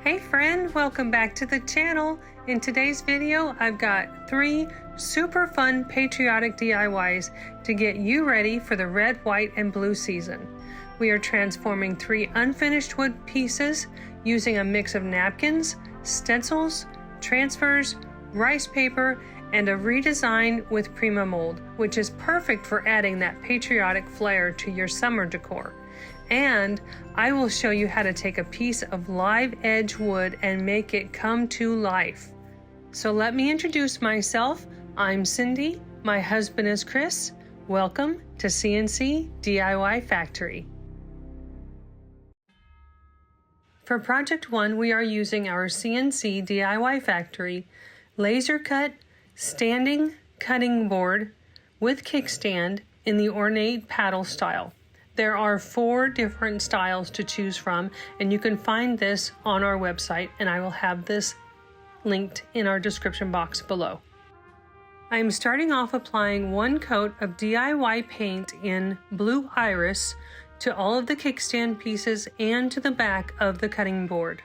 Hey friend, welcome back to the channel. In today's video, I've got 3 super fun patriotic DIYs to get you ready for the red, white, and blue season. We are transforming 3 unfinished wood pieces using a mix of napkins, stencils, transfers, rice paper, and a redesign with Prima Mould, which is perfect for adding that patriotic flair to your summer decor. And I will show you how to take a piece of live edge wood and make it come to life. So let me introduce myself. I'm Cindy, my husband is Chris. Welcome to CNC DIY Factory. For project 1, we are using our CNC DIY Factory laser cut standing cutting board with kickstand in the ornate paddle style. There are 4 different styles to choose from, and you can find this on our website, and I will have this linked in our description box below. I am starting off applying 1 coat of DIY paint in Blue Iris to all of the kickstand pieces and to the back of the cutting board.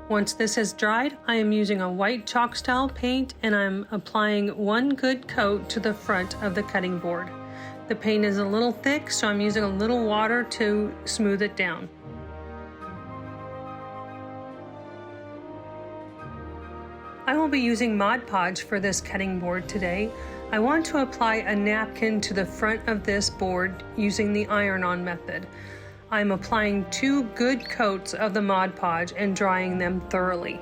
Once this has dried, I am using a white chalk style paint and I'm applying 1 good coat to the front of the cutting board. The paint is a little thick, so I'm using a little water to smooth it down. I will be using Mod Podge for this cutting board today. I want to apply a napkin to the front of this board using the iron-on method. I'm applying 2 good coats of the Mod Podge and drying them thoroughly.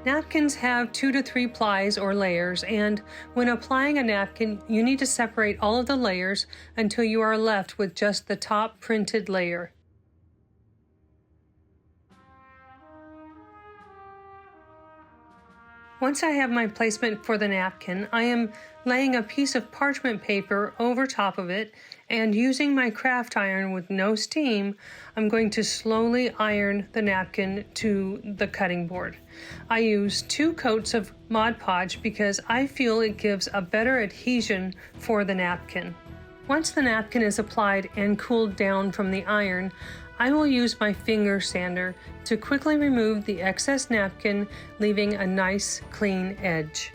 Napkins have 2 to 3 plies or layers, and when applying a napkin, you need to separate all of the layers until you are left with just the top printed layer. Once I have my placement for the napkin, I am laying a piece of parchment paper over top of it, and using my craft iron with no steam, I'm going to slowly iron the napkin to the cutting board. I use 2 coats of Mod Podge because I feel it gives a better adhesion for the napkin. Once the napkin is applied and cooled down from the iron, I will use my finger sander to quickly remove the excess napkin, leaving a nice clean edge.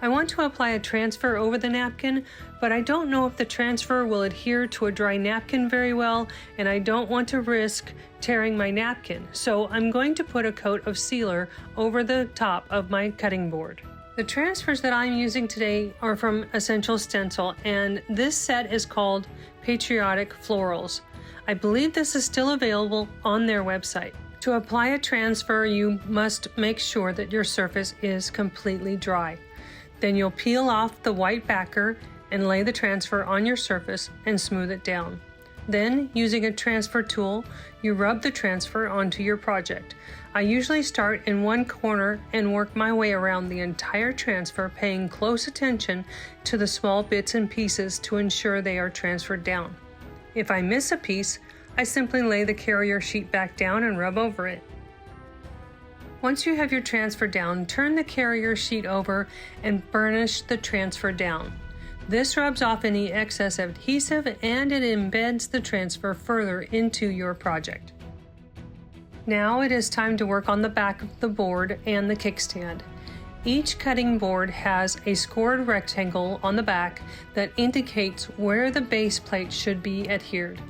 I want to apply a transfer over the napkin, but I don't know if the transfer will adhere to a dry napkin very well, and I don't want to risk tearing my napkin, so I'm going to put a coat of sealer over the top of my cutting board. The transfers that I'm using today are from Essential Stencil, and this set is called Patriotic Florals. I believe this is still available on their website. To apply a transfer, you must make sure that your surface is completely dry. Then you'll peel off the white backer and lay the transfer on your surface and smooth it down. Then, using a transfer tool, you rub the transfer onto your project. I usually start in one corner and work my way around the entire transfer, paying close attention to the small bits and pieces to ensure they are transferred down. If I miss a piece, I simply lay the carrier sheet back down and rub over it. Once you have your transfer down, turn the carrier sheet over and burnish the transfer down. This rubs off any excess adhesive and it embeds the transfer further into your project. Now it is time to work on the back of the board and the kickstand. Each cutting board has a scored rectangle on the back that indicates where the base plate should be adhered.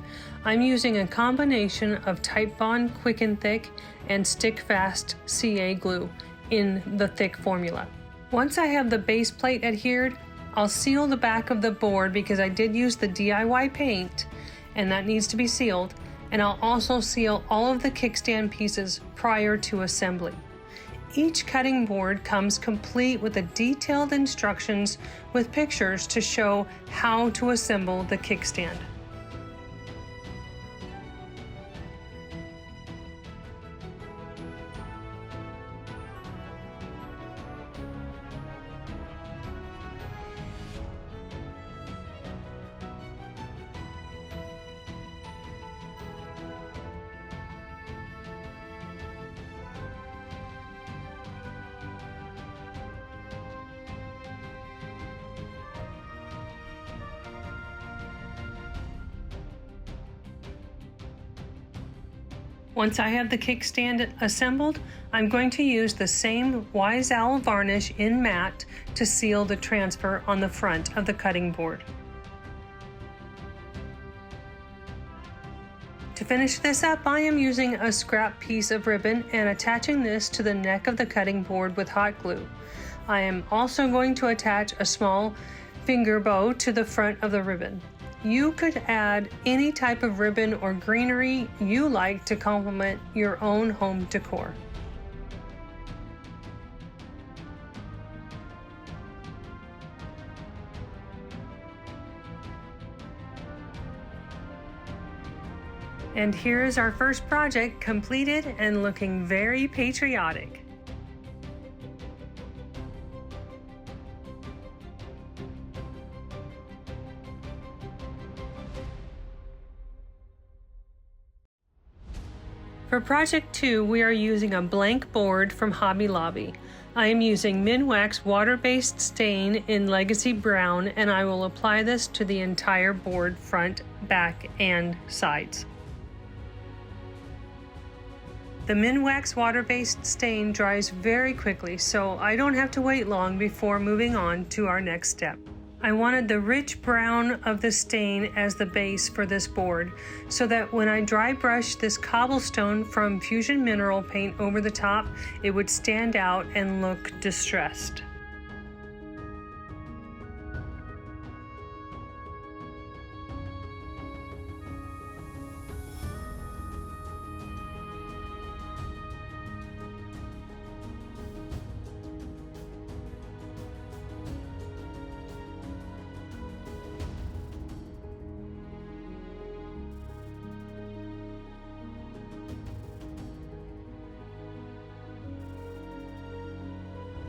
I'm using a combination of Titebond Quick and Thick and Stick Fast CA glue in the thick formula. Once I have the base plate adhered, I'll seal the back of the board because I did use the DIY paint and that needs to be sealed, and I'll also seal all of the kickstand pieces prior to assembly. Each cutting board comes complete with the detailed instructions with pictures to show how to assemble the kickstand. Once I have the kickstand assembled, I'm going to use the same Wise Owl varnish in matte to seal the transfer on the front of the cutting board. To finish this up, I am using a scrap piece of ribbon and attaching this to the neck of the cutting board with hot glue. I am also going to attach a small finger bow to the front of the ribbon. You could add any type of ribbon or greenery you like to complement your own home decor. And here is our first project completed and looking very patriotic. For project 2, we are using a blank board from Hobby Lobby. I am using Minwax water-based stain in Legacy Brown, and I will apply this to the entire board, front, back, and sides. The Minwax water-based stain dries very quickly, so I don't have to wait long before moving on to our next step. I wanted the rich brown of the stain as the base for this board, so that when I dry brush this cobblestone from Fusion Mineral paint over the top, it would stand out and look distressed.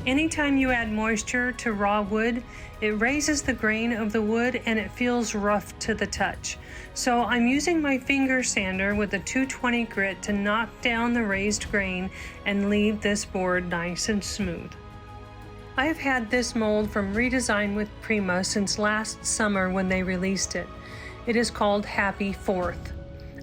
Anytime you add moisture to raw wood, it raises the grain of the wood and it feels rough to the touch. So I'm using my finger sander with a 220 grit to knock down the raised grain and leave this board nice and smooth. I have had this mold from Redesign with Prima since last summer when they released it. It is called Happy 4th.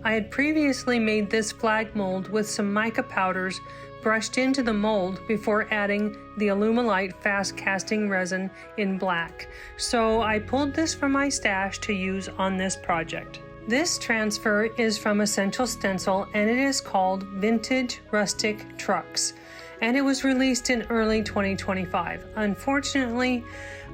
I had previously made this flag mold with some mica powders brushed into the mold before adding the Alumilite fast casting resin in black, so I pulled this from my stash to use on this project. This transfer is from Essential Stencil and it is called Vintage Rustic Trucks, and it was released in early 2025. Unfortunately,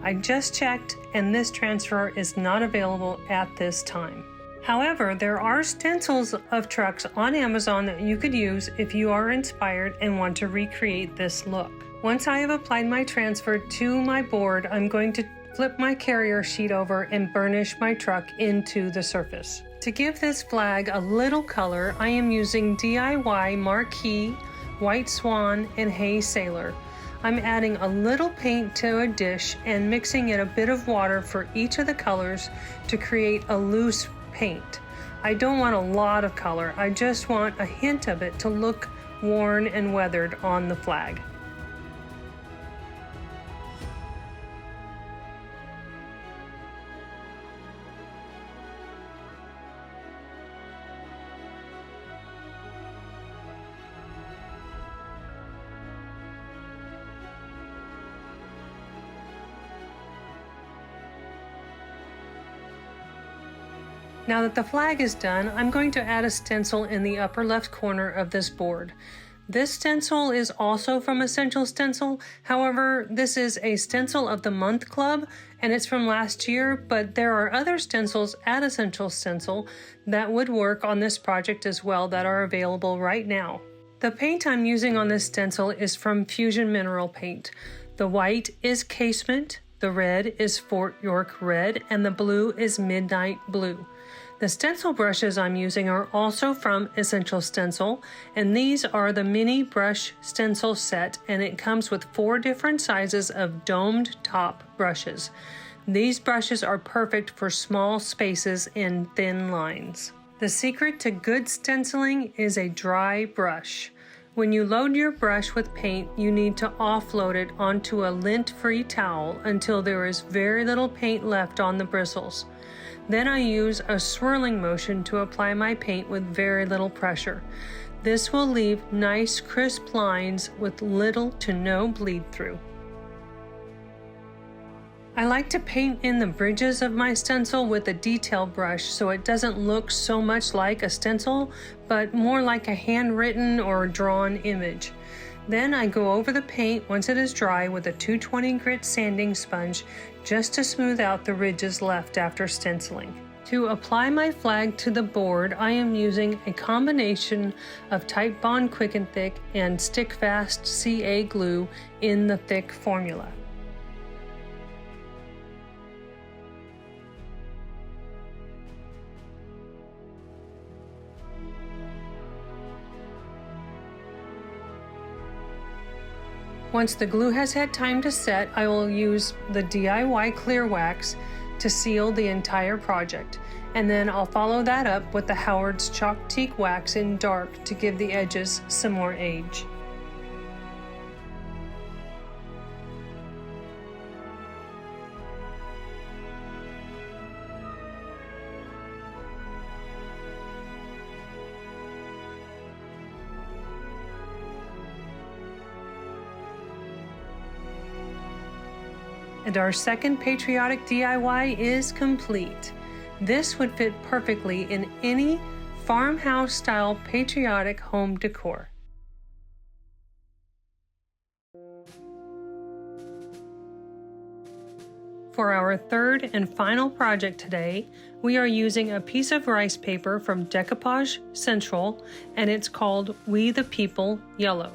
I just checked and this transfer is not available at this time. However, there are stencils of trucks on Amazon that you could use if you are inspired and want to recreate this look. Once I have applied my transfer to my board, I'm going to flip my carrier sheet over and burnish my truck into the surface. To give this flag a little color, I am using DIY Marquee, White Swan, and Hay Sailor. I'm adding a little paint to a dish and mixing in a bit of water for each of the colors to create a loose paint. I don't want a lot of color, I just want a hint of it to look worn and weathered on the flag. Now that the flag is done, I'm going to add a stencil in the upper left corner of this board. This stencil is also from Essential Stencil. However, this is a Stencil of the Month Club and it's from last year, but there are other stencils at Essential Stencil that would work on this project as well that are available right now. The paint I'm using on this stencil is from Fusion Mineral paint. The white is Casement, the red is Fort York Red, and the blue is Midnight Blue. The stencil brushes I'm using are also from Essential Stencil, and these are the mini brush stencil set, and it comes with 4 different sizes of domed top brushes. These brushes are perfect for small spaces and thin lines. The secret to good stenciling is a dry brush. When you load your brush with paint, you need to offload it onto a lint-free towel until there is very little paint left on the bristles. Then I use a swirling motion to apply my paint with very little pressure. This will leave nice crisp lines with little to no bleed through. I like to paint in the bridges of my stencil with a detail brush so it doesn't look so much like a stencil, but more like a handwritten or drawn image. Then I go over the paint once it is dry with a 220 grit sanding sponge just to smooth out the ridges left after stenciling. To apply my flag to the board, I am using a combination of Titebond Quick and Thick and Stick Fast CA glue in the thick formula. Once the glue has had time to set, I will use the DIY clear wax to seal the entire project, and then I'll follow that up with the Howard's Chalk Teak wax in dark to give the edges some more age. And our second Patriotic DIY is complete. This would fit perfectly in any farmhouse style patriotic home decor. For our third and final project today, we are using a piece of rice paper from Decoupage Central, and it's called We the People Yellow.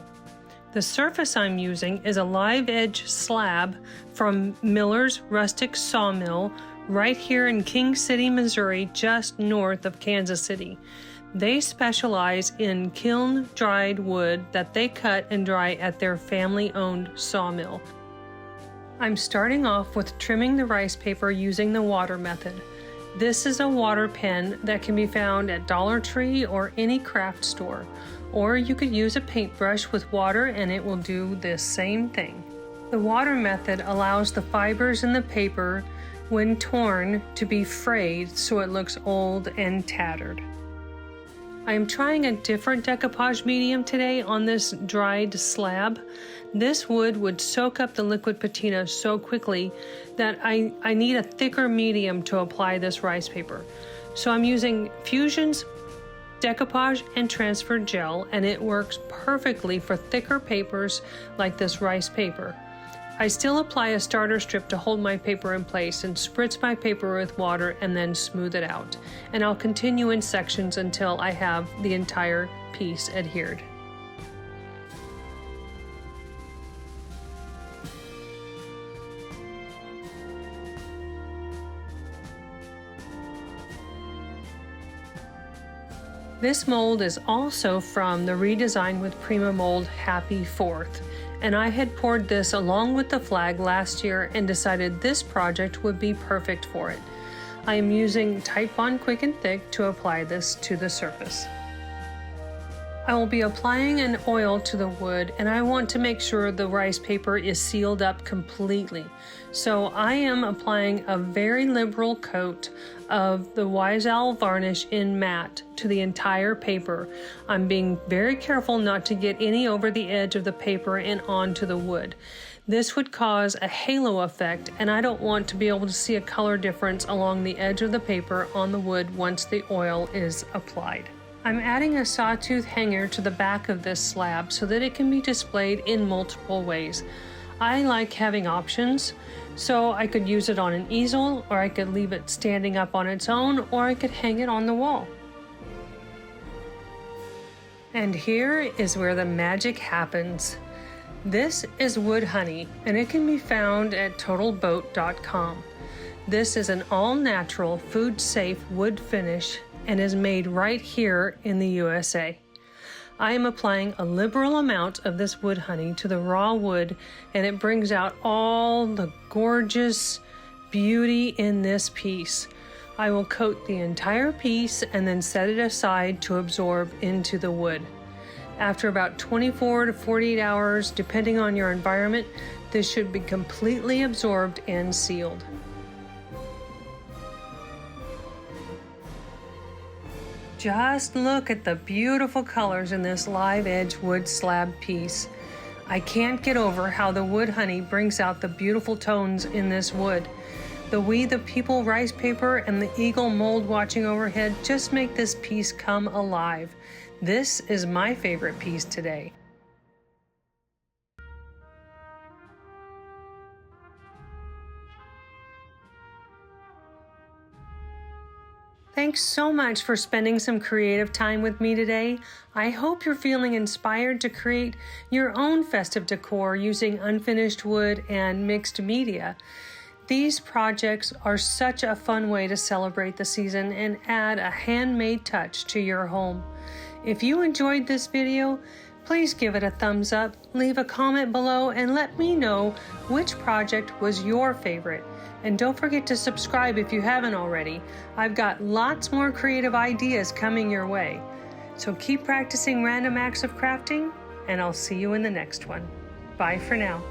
The surface I'm using is a live edge slab from Miller's Rustic Sawmill right here in King City, Missouri, just north of Kansas City. They specialize in kiln dried wood that they cut and dry at their family-owned sawmill. I'm starting off with trimming the rice paper using the water method. This is a water pen that can be found at Dollar Tree or any craft store. Or you could use a paintbrush with water and it will do the same thing. The water method allows the fibers in the paper, when torn, to be frayed so it looks old and tattered. I am trying a different decoupage medium today on this dried slab. This wood would soak up the liquid patina so quickly that I need a thicker medium to apply this rice paper. So I'm using Fusion's decoupage and transfer gel, and it works perfectly for thicker papers like this rice paper. I still apply a starter strip to hold my paper in place and spritz my paper with water and then smooth it out. And I'll continue in sections until I have the entire piece adhered. This mold is also from the redesign with Prima Mold Happy 4th, and I had poured this along with the flag last year and decided this project would be perfect for it. I am using Titebond Quick and Thick to apply this to the surface. I will be applying an oil to the wood, and I want to make sure the rice paper is sealed up completely. So I am applying a very liberal coat of the Wise Owl varnish in matte to the entire paper. I'm being very careful not to get any over the edge of the paper and onto the wood. This would cause a halo effect, and I don't want to be able to see a color difference along the edge of the paper on the wood once the oil is applied. I'm adding a sawtooth hanger to the back of this slab so that it can be displayed in multiple ways. I like having options, so I could use it on an easel, or I could leave it standing up on its own, or I could hang it on the wall. And here is where the magic happens. This is wood honey, and it can be found at totalboat.com. This is an all-natural, food-safe wood finish and is made right here in the USA. I am applying a liberal amount of this wood honey to the raw wood, and it brings out all the gorgeous beauty in this piece. I will coat the entire piece and then set it aside to absorb into the wood. After about 24 to 48 hours, depending on your environment, this should be completely absorbed and sealed. Just look at the beautiful colors in this live edge wood slab piece. I can't get over how the wood honey brings out the beautiful tones in this wood. The We the People rice paper and the eagle mold watching overhead just make this piece come alive. This is my favorite piece today. Thanks so much for spending some creative time with me today. I hope you're feeling inspired to create your own festive decor using unfinished wood and mixed media. These projects are such a fun way to celebrate the season and add a handmade touch to your home. If you enjoyed this video, please give it a thumbs up, leave a comment below, and let me know which project was your favorite. And don't forget to subscribe if you haven't already. I've got lots more creative ideas coming your way. So keep practicing random acts of crafting, and I'll see you in the next one. Bye for now.